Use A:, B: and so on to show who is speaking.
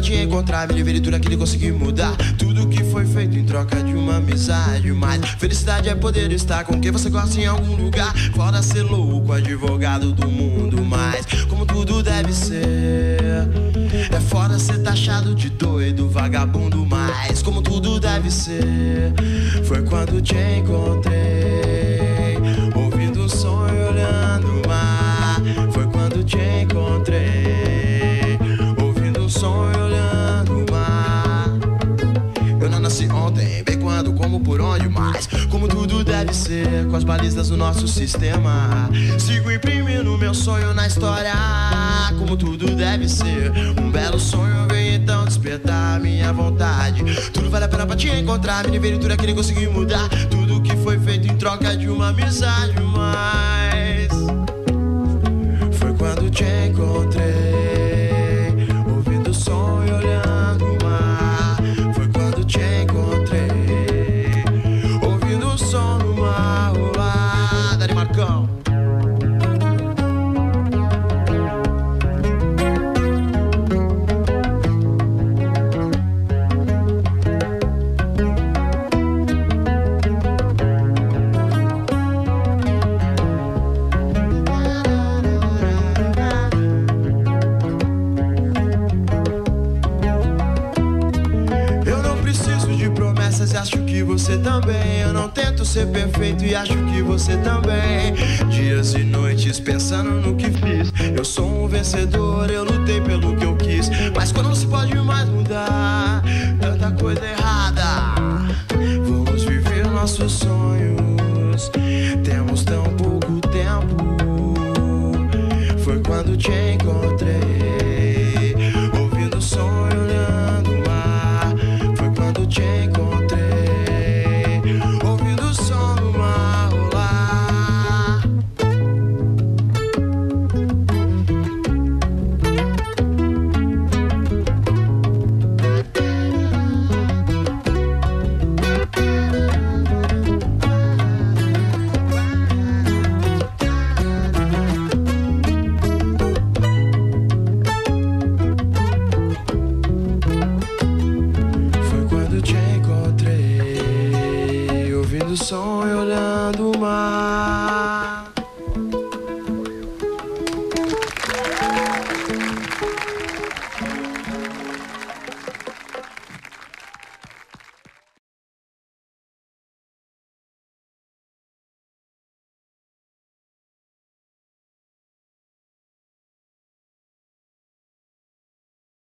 A: te encontrar, me livrei de tudo aquilo e consegui mudar tudo que foi feito em troca de uma amizade. Mas felicidade é poder estar com quem você gosta em algum lugar, fora ser louco, advogado do mundo. Mas como tudo deve ser, é fora ser taxado de doido, vagabundo. Mas como tudo deve ser, foi quando te encontrei, ouvindo um som e olhando o mar. Foi quando te encontrei, ouvindo um som e olhando o mar. Eu não nasci ontem, bem quando, como, por onde, mas como tudo deve ser, com as balizas do nosso sistema, sigo imprimindo meu sonho na história. Como tudo deve ser, um belo sonho vem então despertar minha vontade. Tudo vale a pena pra te encontrar, me livrei de tudo aquilo e consegui mudar tudo que foi feito em troca de uma amizade. Mas foi quando te encontrei, ouvindo o som e olhando o mar. Foi quando te encontrei, ouvindo o som no mar. Olá, Dani Marcão. Acho que você também. Eu não tento ser perfeito e acho que você também. Dias e noites pensando no que fiz. Eu sou um vencedor, eu lutei pelo que eu quis. Mas quando não se pode mais mudar, tanta coisa errada. Vamos viver nossos sonhos, temos tão pouco tempo. Foi quando te encontrei, ouvindo o som e olhando o mar. Foi quando te encontrei, som e olhando o mar.